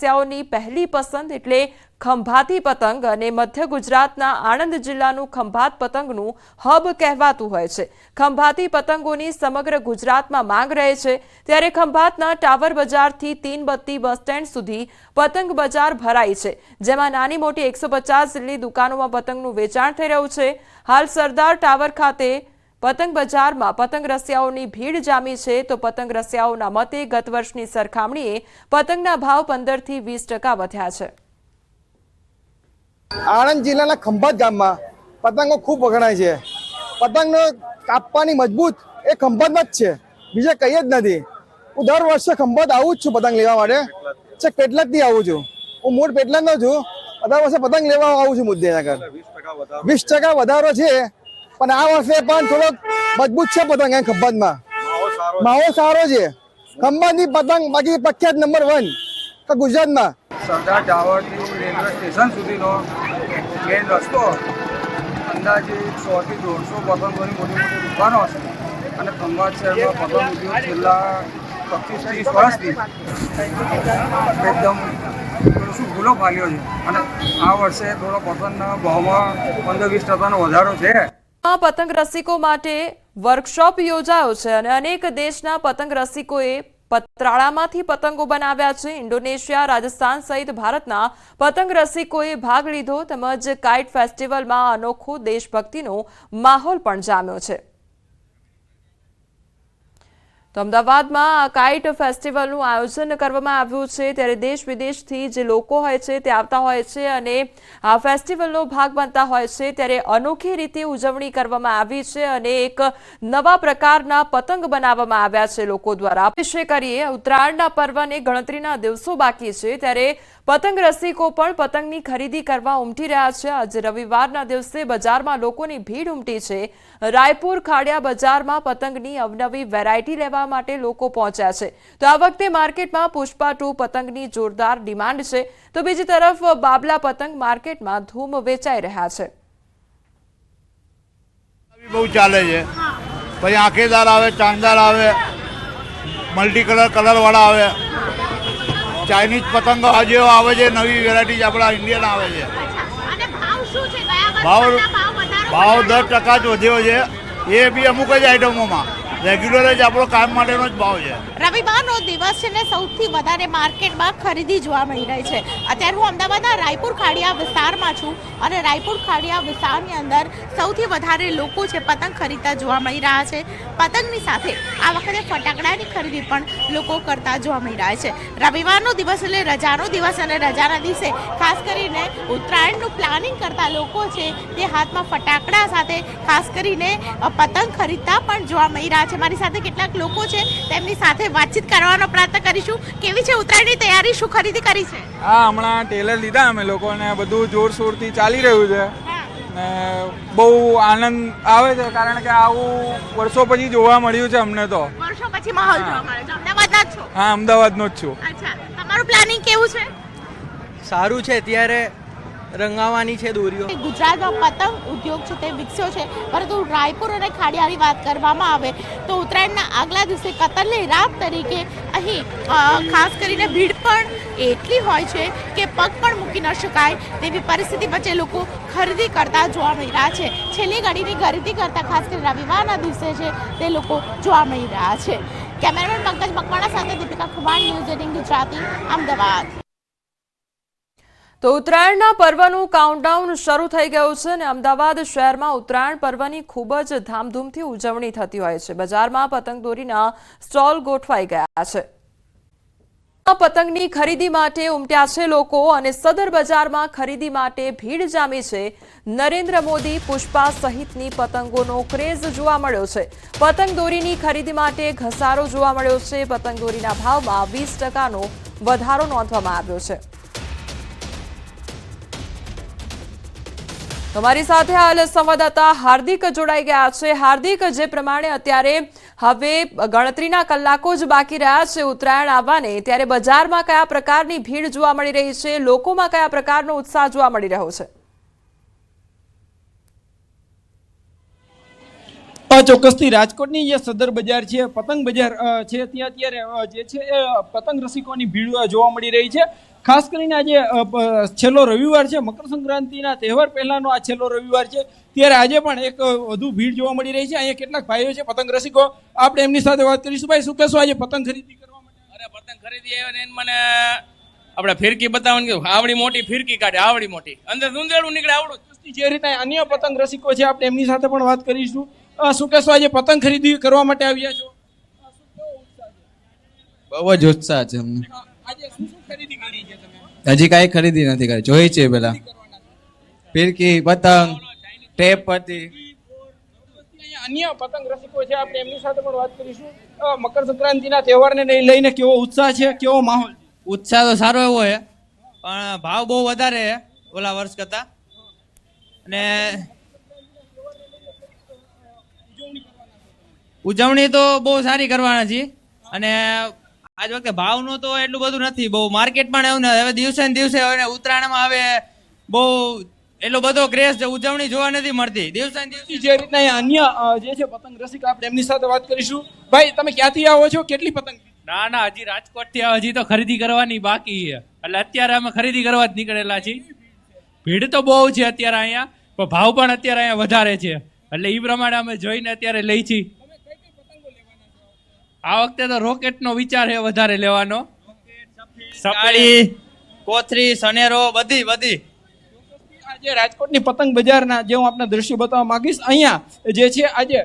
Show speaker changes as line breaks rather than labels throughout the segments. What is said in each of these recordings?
રસિયાઓની પહેલી પસંદ એટલે ખંભાતી પતંગ અને મધ્ય ગુજરાતના આણંદ જિલ્લાનું ખંભાત પતંગનું હબ કહેવાતું હોય છે। ખંભાતી પતંગોની સમગ્ર ગુજરાતમાં માંગ રહે છે, ત્યારે ખંભાતના ટાવર બજારથી તીનબત્તી બસ સ્ટેન્ડ સુધી પતંગ બજાર ભરાઈ છે, જેમાં નાની મોટી 150 જેટલી દુકાનોમાં પતંગનું વેચાણ થઈ રહ્યું છે। હાલ સરદાર ટાવર ખાતે પતંગ બજારમાં પતંગ રસિયાઓની ભીડ જામી છે, તો પતંગ રસિયાઓના મતે ગત વર્ષની સરખામણીએ પતંગના ભાવ 15 થી 20% વધ્યા છે।
આણંદ જિલ્લાના ખંભાત ગામમાં પતંગો ખૂબ વખણાય છે। પતંગનો કાપવાની મજબૂત એ ખંભાતમાં જ છે, બીજે કંઈ જ નથી। હું દર વર્ષે ખંભાત આવું જ છું પતંગ લેવા માટે, છેક પેટલાદથી આવું છું। હું મૂળ પેટલાદનો છું, દર વર્ષે પતંગ લેવા આવું છું મુદ્દે આગળ। 20% વધારો છે, પણ આ વર્ષે પણ થોડોક મજબૂત છે પતંગ અહીં ખંભાતમાં, માહોલ સારો છે। ખંભાતની પતંગ બાકી પ્રખ્યાત નંબર 1 ગુજરાતમાં।
સરદાર ટાવરથી રેલવે સ્ટેશન સુધીનો મેઇન રસ્તો અંદાજે 100 થી 150 પતંગોની મોટી મોટી દુકાનો છે, અને ખંભાત શહેરમાં પતંગ ઉદ્યોગ છેલ્લા 25-30 વર્ષથી એકદમ ભૂલો ફાલ્યો છે, અને આ વર્ષે થોડો પતંગના ભાવમાં 15-20% વધારો છે।
પતંગ રસિકો માટે વર્કશોપ યોજાયો છે અને અનેક દેશના પતંગ રસિકોએ પતરાળામાંથી પતંગો બનાવ્યા છે। ઇન્ડોનેશિયા, રાજસ્થાન સહિત ભારતના પતંગ રસિકોએ ભાગ લીધો, તેમજ કાઇટ ફેસ્ટિવલમાં અનોખો દેશભક્તિનો માહોલ પણ જામ્યો છે। તો અમદાવાદમાં આ કાઇટ ફેસ્ટિવલનું આયોજન કરવામાં આવ્યું છે, ત્યારે દેશ વિદેશથી જે લોકો હોય છે તે આવતા હોય છે અને આ ફેસ્ટિવલનો ભાગ બનતા હોય છે, ત્યારે અનોખી રીતે ઉજવણી કરવામાં આવી છે અને એક નવા પ્રકારના પતંગ બનાવવામાં આવ્યા છે લોકો દ્વારા। વિશે કરીએ, ઉત્તરાયણના પર્વને ગણતરીના દિવસો બાકી છે, ત્યારે પતંગ રસિકો પણ પતંગની ખરીદી કરવા ઉમટી રહ્યા છે। આજે રવિવારના દિવસે બજારમાં લોકોની ભીડ ઉમટી છે। રાયપુર ખાડિયા બજારમાં પતંગની અવનવી વેરાયટી લેવા માટે લોકો પહોંચ્યા છે, તો આ વખતે માર્કેટમાં પુષ્પા 2 પતંગની જોરદાર ડિમાન્ડ છે, તો બીજી તરફ બાબલા પતંગ માર્કેટમાં ધૂમ વેચાઈ રહ્યા છે।
બહુ ચાલે છે, પછી આંખેદાર આવે, ચાંદદાર આવે, મલ્ટી કલર વાળા આવે, ચાઇનીઝ પતંગો આજે આવે છે, નવી વેરાયટી આપણા ઇન્ડિયન આવે છે। ભાવ 10% જ વધ્યો છે, એ બી અમુક જ આઈટમોમાં, રેગ્યુલર જ આપણો કામ માટેનો જ ભાવ છે।
રવિવારનો દિવસ છે ને સૌથી વધારે માર્કેટમાં ખરીદી જોવા મળી રહી છે। અત્યારે હું અમદાવાદના રાયપુર ખાડિયા વિસ્તારમાં છું, અને રાયપુર ખાડિયા વિસ્તારની અંદર સૌથી વધારે લોકો છે પતંગ ખરીદતા જોવા મળી રહ્યા છે। પતંગની સાથે આ વખતે ફટાકડાની ખરીદી પણ લોકો કરતા જોવા મળી રહ્યા છે। રવિવારનો દિવસ એટલે રજાનો દિવસ, અને રજાના દિવસે ખાસ કરીને ઉત્તરાયણનું પ્લાનિંગ કરતા લોકો છે તે હાથમાં ફટાકડા સાથે ખાસ કરીને પતંગ ખરીદતા પણ જોવા મળી રહ્યા છે। મારી સાથે કેટલાક લોકો છે, તેમની સાથે વાતચીત કરવાનો પ્રયત્ન કરીશું। કેવી છે ઉત્તરાયણની તૈયારી, શું ખરીદી કરી છે?
હા, હમણાં ટેલર લીધા અમે લોકોને, બધું જોરશોરથી ચાલી રહ્યું છે ને બહુ આનંદ આવે છે, કારણ કે આવું વર્ષો પછી જોવા મળ્યું છે અમને। તો
વર્ષો પછી માહોલ જોવા મળે છે। અમદાવાદના જ છો?
હા, અમદાવાદનો જ છું।
અચ્છા, તમારું પ્લાનિંગ કેવું છે?
સારું છે, અત્યારે રંગાવાની છે દોરીઓ।
ગુજરાતમાં પતંગ ઉદ્યોગ છે તે વિકસ્યો છે, પરંતુ રાયપુર અને ખાડિયાની વાત કરવામાં આવે તો ઉત્તરાયણના આગલા દિવસે કતલની રાત તરીકે અહીં ખાસ કરીને ભીડ પણ એટલી હોય છે કે પગ પણ મૂકી ન શકાય તેવી પરિસ્થિતિ વચ્ચે લોકો ખરીદી કરતા જોવા મળી રહ્યા છે। છેલ્લી ઘડીની ખરીદી કરતા ખાસ કરીને રવિવારના દિવસે છે તે લોકો જોવા મળી રહ્યા છે। કેમેરામેન પંકજ મકવાણા સાથે દીપિકા ખુમાણ, ન્યૂઝ 18 ગુજરાતી, અમદાવાદ।
તો ઉત્તરાયણના પર્વનું કાઉન્ટડાઉન શરૂ થઈ ગયું છે અને અમદાવાદ શહેરમાં ઉત્તરાયણ પર્વની ખૂબ જ ધામધૂમથી ઉજવણી થતી હોય છે। બજારમાં પતંગદોરીના સ્ટોલ ગોઠવાઈ ગયા છે। પતંગની ખરીદી માટે ઉમટ્યા છે લોકો, અને સદર બજારમાં ખરીદી માટે ભીડ જામી છે। નરેન્દ્ર મોદી, પુષ્પા સહિતની પતંગોનો ક્રેઝ જોવા મળ્યો છે। પતંગદોરીની ખરીદી માટે ઘસારો જોવા મળ્યો છે। પતંગદોરીના ભાવમાં 20%નો વધારો નોંધવામાં આવ્યો છે। તમારી સાથે હાલ સંવાદદાતા હાર્દિક જોડાઈ ગયા છે। હાર્દિક, જે પ્રમાણે અત્યારે હવે ગણતરીના કલાકો જ બાકી રહ્યા છે ઉત્તરાયણ આવવાને, ત્યારે બજારમાં કયા પ્રકારની ભીડ જોવા મળી રહી છે, લોકોમાં કયા પ્રકારનો ઉત્સાહ જોવા મળી રહ્યો છે?
ચોક્કસથી રાજકોટની જે સદર બજાર છે, પતંગ બજાર છે, ત્યાં અત્યારે જે છે પતંગ રસિકોની ભીડ જોવા મળી રહી છે। ખાસ કરીને આજે છેલ્લો રવિવાર છે, મકર સંક્રાંતિના તહેવાર પહેલાનો આ છેલ્લો રવિવાર છે, ત્યારે આજે પણ એક વધુ ભીડ જોવા મળી રહી છે. અહીંયા કેટલાક ભાઈઓ છે પતંગ રસિકો, આપણે એમની સાથે વાત કરીશું. ભાઈ, શું કહેશો આજે પતંગ ખરીદી કરવા માટે?
અરે પતંગ ખરીદી આવ્યા ને એને મને આપણે ફિરકી બતાવવાની કીધું. આવડી મોટી ફિરકી કાઢે, આવડી મોટી, અંદર સુંદરડું નીકળે આવડું.
જે રીતે અન્ય પતંગ રસિકો છે આપણે એમની સાથે પણ વાત કરીશું. શું કહેશો આજે પતંગ ખરીદી કરવા માટે આવ્યા છો?
બહુ જ ઉત્સાહ છે અમને.
આજે શું શું ખરીદી કરી છે તમે?
હજી કાંઈ ખરીદી નથી કરી, જોઈ છે પેલા ફિરકી, પતંગ, ટેપ હતી.
અહીંયા અન્ય પતંગ રસિકો છે આપણે એમની સાથે પણ વાત કરીશું. મકર સંક્રાંતિના તહેવારને લઈને કેવો ઉત્સાહ છે, કેવો માહોલ?
ઉત્સાહ તો સારો એવો છે, પણ ભાવ બહુ વધારે છે ઓલા વર્ષ કરતા. અને ઉજવણી તો બહુ સારી કરવાના છે. અને આજ વખતે ભાવનું તો એટલું બધું નથી, બહુ માર્કેટમાં એવું ને હવે દિવસે ને દિવસે હવે ઉત્તરાયણમાં હવે બહુ એટલો બધો ક્રેઝ છે, ઉજવણી જોવા નથી મળતી દિવસે ને દિવસે.
જે રીતના અહીંયા અન્ય જે છે પતંગ રસિક આપણે એમની સાથે વાત કરીશું. ભાઈ, તમે ક્યાંથી આવો છો? કેટલી પતંગ?
ના ના, હજી રાજકોટ થી હજી તો ખરીદી કરવાની બાકી છે, એટલે અત્યારે અમે ખરીદી કરવા જ નીકળેલા છીએ. ભીડ તો બહુ છે અત્યારે અહીંયા, પણ ભાવ પણ અત્યારે અહીંયા વધારે છે, એટલે એ પ્રમાણે અમે જોઈને અત્યારે લઈ છીએ. આ વખતે તો રોકેટ નો વિચાર છે વધારે લેવાનો.
સાડી, કોથરી, સનેરો, બધી બધી.
આજે રાજકોટની પતંગ બજારના જે હું આપને દ્રશ્યો બતાવવા માંગીશ, અહીંયા જે છે આજે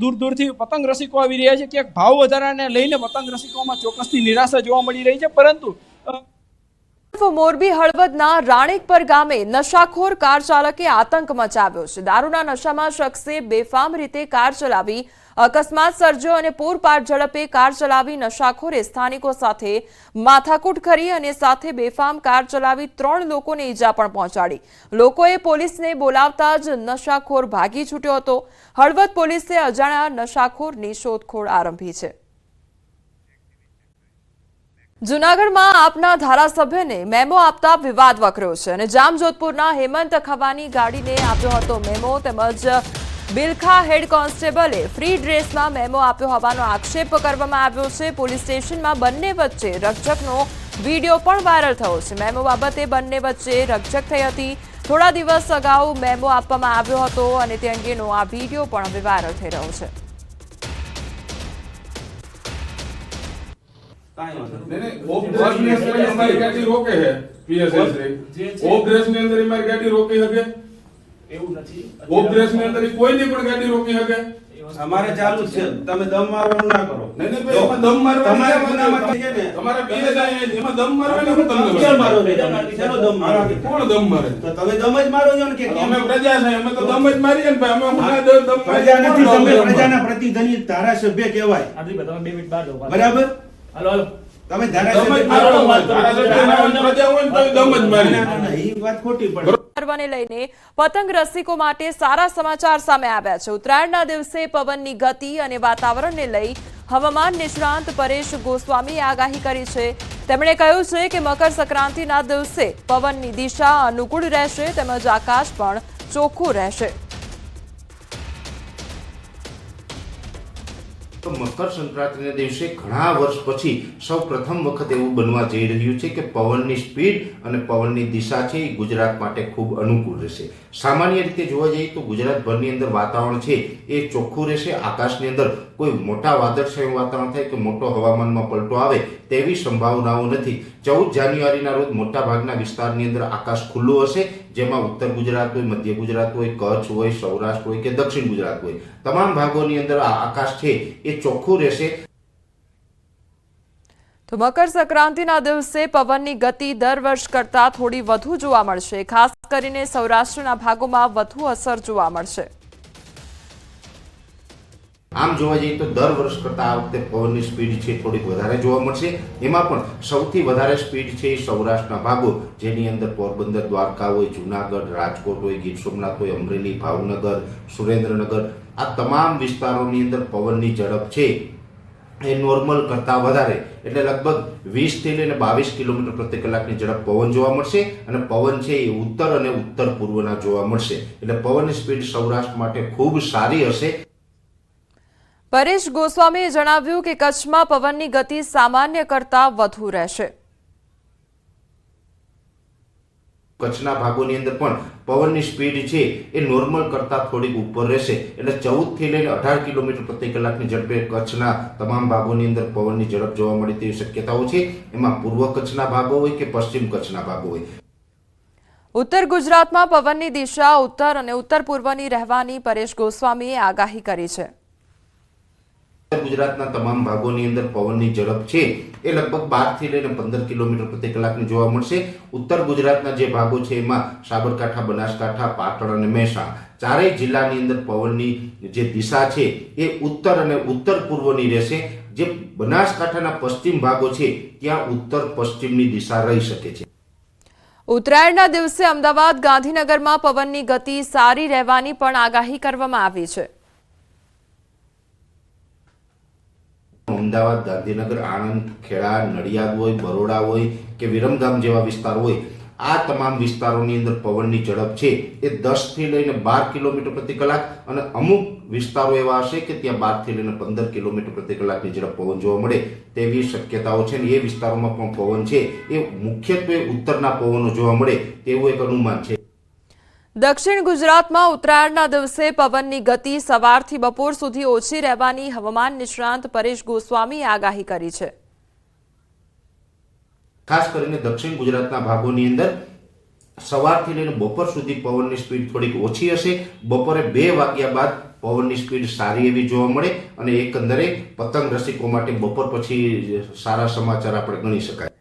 દૂર દૂરથી પતંગ રસિકો આવી રહ્યા છે. ક્યાંક ભાવ વધારાને લઈને પતંગ રસિકોમાં ચોક્કસથી નિરાશા જોવા મળી રહી છે, પરંતુ
મોરબી હળવદના રાણીકપર ગામે નશાખોર કાર ચાલકે આતંક મચાવ્યો છે. દારૂના નશામાં શખ્સે બેફામ રીતે કાર ચલાવી અકસ્માત સર્જ્યો અને પૂરપાટ ઝડપે કાર ચલાવી નશાખોરે સ્થાનિકો સાથે માથાકૂટ કરી અને સાથે બેફામ કાર ચલાવી 3 લોકોને ઈજા પણ પહોંચાડી. લોકોએ પોલીસને બોલાવતા જ નશાખોર ભાગી છૂટ્યો હતો. હળવદ પોલીસે અજાણ્યા નશાખોરની શોધખોળ આરંભી છે. જૂનાગઢમાં આપના ધારાસભ્યને મેમો આપતા વિવાદ વકર્યો છે અને જામજોધપુરના હેમંત ખવાની ગાડીને આપ્યો હતો મેમો. તેમજ બિલખા હેડ કોન્સ્ટેબલે ફ્રી ડ્રેસમાં મેમો આપ્યો હોવાનો આક્ષેપ કરવામાં આવ્યો છે. પોલીસ સ્ટેશનમાં બંને વચ્ચે રકઝકનો વિડીયો પણ વાયરલ થયો છે. મેમો બાબતે બંને વચ્ચે રકઝક થઈ હતી. થોડા દિવસ અગાઉ મેમો આપવામાં આવ્યો હતો અને તે અંગેનો આ વિડીયો પણ હવે વાયરલ થઈ રહ્યો છે.
અમારે ચાલુ છે, તમે દમ મારવાનું ના કરો.
દમ મારવાનું તમારે એમાં દમ મારવાનું હું તમને
ક્યાં મારો રે તમે? શેનો દમ મારો?
કોણ દમ મારે?
તો તમે દમ જ મારો છો ને કે
અમે પ્રજા છે, અમે તો દમ જ મારીએ ને ભાઈ. અમે દમ
પ્રજા નથી, તમે પ્રજાના પ્રતિનિધિ ધારાસભ્ય કહેવાય. બરાબર?
હાલો
તમે ધારાસભ્ય
પર્વને લઈને પતંગ રસિકો માટે સારા સમાચાર સામે આવ્યા છે. ઉત્તરાયણના દિવસે પવનની ગતિ અને વાતાવરણને લઈ હવામાન નિષ્ણાંત પરેશ ગોસ્વામીએ આગાહી કરી છે. તેમણે કહ્યું છે કે મકર સંક્રાંતિના દિવસે પવનની દિશા અનુકૂળ રહેશે તેમજ આકાશ પણ ચોખ્ખું રહેશે.
તો મકર સંક્રાંતિના દિવસે ઘણા વર્ષ પછી સૌ પ્રથમ વખત એવું બનવા જઈ રહ્યું છે કે પવનની સ્પીડ અને પવનની દિશા છે એ ગુજરાત માટે ખૂબ અનુકૂળ રહેશે. સામાન્ય રીતે જોવા જઈએ તો ગુજરાતભરની અંદર વાતાવરણ છે એ ચોખ્ખું રહેશે. આકાશની અંદર કોઈ મોટા વાદળછાયું વાતાવરણ થાય કે મોટો હવામાનમાં પલટો આવે તેવી સંભાવનાઓ નથી. 14 જાન્યુઆરીના રોજ મોટાભાગના વિસ્તારની અંદર આકાશ ખુલ્લું હશે, જેમાં ઉત્તર ગુજરાત હોય, મધ્ય ગુજરાત હોય, કચ્છ હોય, સૌરાષ્ટ્ર હોય કે દક્ષિણ ગુજરાત હોય, તમામ ભાગોની અંદર આ આકાશ છે એ ચોખ્ખું રહેશે.
તો મકર સંક્રાંતિના દિવસે પવનની ગતિ દર વર્ષ કરતા થોડી વધુ જોવા મળશે. ખાસ કરીને સૌરાષ્ટ્રના ભાગોમાં વધુ અસર જોવા મળશે.
આમ જોવા જઈએ તો દર વર્ષ કરતા આ વખતે પવનની સ્પીડ છે થોડીક વધારે જોવા મળશે. એમાં પણ સૌથી વધારે સ્પીડ છે એ સૌરાષ્ટ્રના ભાગો, જેની અંદર પોરબંદર, દ્વારકા હોય, જુનાગઢ, રાજકોટ હોય, ગીર સોમનાથ હોય, અમરેલી, ભાવનગર, સુરેન્દ્રનગર, આ તમામ વિસ્તારોની અંદર પવનની ઝડપ છે એ નોર્મલ કરતાં વધારે, એટલે લગભગ 20 થી લઈને 22 કિલોમીટર પ્રતિ કલાકની ઝડપ પવન જોવા મળશે. અને પવન છે એ ઉત્તર અને ઉત્તર પૂર્વના જોવા મળશે, એટલે પવનની સ્પીડ સૌરાષ્ટ્ર માટે ખૂબ સારી હશે.
પરેશ ગોસ્વામીએ જણાવ્યું કે કચ્છમાં પવનની ગતિ સામાન્ય કરતાં વધુ રહેશે.
કચ્છના ભાગોની અંદર પણ પવનની સ્પીડ છે એ નોર્મલ કરતાં થોડીક ઉપર રહેશે, એટલે 14 થી લઈને 18 કિલોમીટર પ્રતિ કલાકની ઝડપે કચ્છના તમામ ભાગોની અંદર પવનની ઝડપ જોવા મળે તેવી શક્યતાઓ છે. એમાં પૂર્વ કચ્છના ભાગો હોય કે પશ્ચિમ કચ્છના ભાગો હોય.
ઉત્તર ગુજરાતમાં પવનની દિશા ઉત્તર અને ઉત્તર પૂર્વની રહેવાની પરેશ ગોસ્વામીએ આગાહી કરી છે.
ઉત્તર ગુજરાતના તમામ ભાગોની અંદર પવનની ઝડપ છે એ લગભગ 12 થી લઈને 15 કિલોમીટર પ્રતિ કલાકની જોવા મળશે. ઉત્તર ગુજરાતના જે ભાગો છે એમાં સાબરકાંઠા, બનાસકાંઠા, પાટણ અને મહેસાણા ચારેય જિલ્લાની અંદર પવનની જે દિશા છે એ ઉત્તર અને ઉત્તર પૂર્વની રહેશે. જે બનાસકાંઠાના પશ્ચિમ ભાગો છે ત્યાં ઉત્તર પશ્ચિમની દિશા રહી શકે છે.
ઉત્તરાયણના દિવસે અમદાવાદ, ગાંધીનગરમાં પવનની ગતિ સારી રહેવાની પણ આગાહી કરવામાં આવી છે.
અમદાવાદ, ગાંધીનગર, આણંદ, ખેડા, નડિયાદ હોય, બરોડા હોય કે વિરમગામ જેવા વિસ્તાર હોય, આ તમામ વિસ્તારોની અંદર પવનની ઝડપ છે એ 10 થી લઈને 12 કિલોમીટર પ્રતિ કલાક અને અમુક વિસ્તારો એવા હશે કે ત્યાં 12 થી લઈને 15 કિલોમીટર પ્રતિ કલાકની ઝડપ પવન જોવા મળે તેવી શક્યતાઓ છે. અને એ વિસ્તારોમાં પણ પવન છે એ મુખ્યત્વે ઉત્તરના પવનો જોવા મળે તેવું એક અનુમાન છે.
દક્ષિણ ગુજરાતમાં ઉત્તરાયણના દિવસે પવનની ગતિ સવારથી બપોર સુધી ઓછી રહેવાની હવામાન નિષ્ણાંત પરેશ ગોસ્વામીએ આગાહી કરી છે.
ખાસ કરીને દક્ષિણ ગુજરાતના ભાગોની અંદર સવારથી લઈને બપોર સુધી પવનની સ્પીડ થોડીક ઓછી હશે. બપોરે 2 વાગ્યા બાદ પવનની સ્પીડ સારી એવી જોવા મળે અને એકંદરે પતંગ રસિકો માટે બપોર પછી સારા સમાચાર આપણે ગણી શકાય.